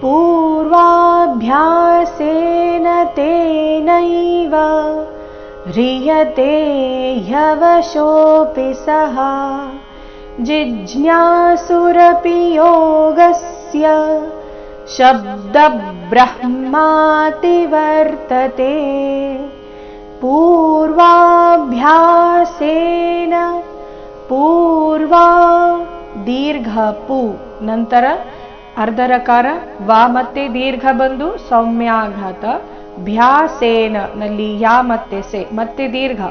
पूर्वाभ्यासेन तेनैव ह्रियते ह्यवशोऽपि सः जिज्ञासुरपि योगस्य शब्दब्रह्माति वर्तते पूर्वाभ्यासेन पूर्वा दीर्घ पು ನಂತರ ಅರ್ಧರಕಾರ ವಾ ಮತ್ತೆ ದೀರ್ಘ ಬಂದು ಸೌಮ್ಯಾಘಾತ ಭ್ಯಾಸೇನ ನಲ್ಲಿ ಯಾ ಮತ್ತೆ ಸೆ ಮತ್ತೆ ದೀರ್ಘ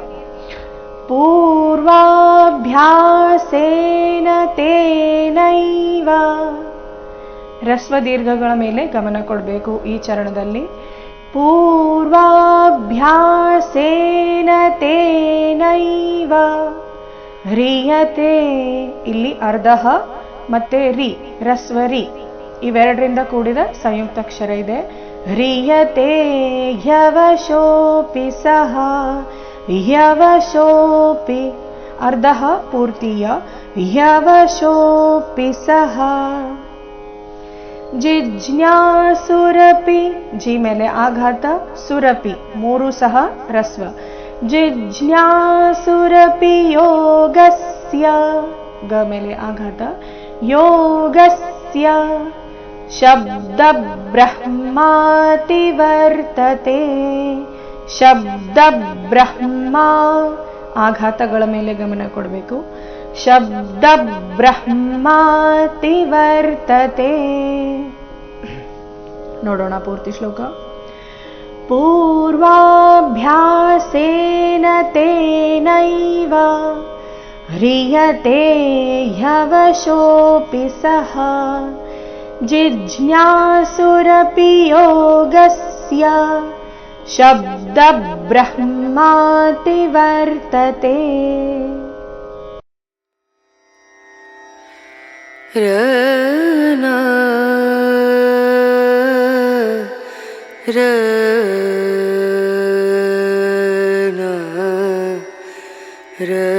ಪೂರ್ವಾಭ್ಯಾಸೇನ ತೇನೈವ ರಸ್ವ ದೀರ್ಘಗಳ ಮೇಲೆ ಗಮನ ಕೊಡಬೇಕು ಈ ಚರಣದಲ್ಲಿ. ಪೂರ್ವಾಭ್ಯಾಸೇನ ತೇನೈವ ह्रियते ಇಲ್ಲಿ ಅರ್ಧ ಮತ್ತೆ ರಿ ರಸ್ವ ರಿ ಇವೆರಡರಿಂದ ಕೂಡಿದ ಸಂಯುಕ್ತಾಕ್ಷರ ಇದೆ. ह्रियते ह्यवशोऽपि सः ह्यवशोऽपि ಅರ್ಧ ಪೂರ್ತಿಯ ह्यवशोऽपि सः ಜಿಜ್ಞಾಸುರಪಿ ಜಿ ಮೇಲೆ ಆಘಾತ ಸುರಪಿ ಮೂರು ಸಹ ರಸ್ವ ಜಿಜ್ಞಾಸುರಪಿ ಯೋಗಸ್ಯ ಗ ಮೇಲೆ ಆಘಾತ ಯೋಗಸ್ಯ ಶಬ್ದ ಬ್ರಹ್ಮಾತಿ ವರ್ತತೆ ಶಬ್ದ ಬ್ರಹ್ಮ ಆಘಾತಗಳ ಮೇಲೆ ಗಮನ ಕೊಡಬೇಕು. ಶಬ್ದ ಬ್ರಹ್ಮಾತಿ ವರ್ತತೆ. ನೋಡೋಣ ಪೂರ್ತಿ ಶ್ಲೋಕ. पूर्वाभ्यासेन तेनैव ह्रियते ह्यवशोऽपि सः जिज्ञासुरपि योगस्य शब्दब्रह्माति वर्तते. र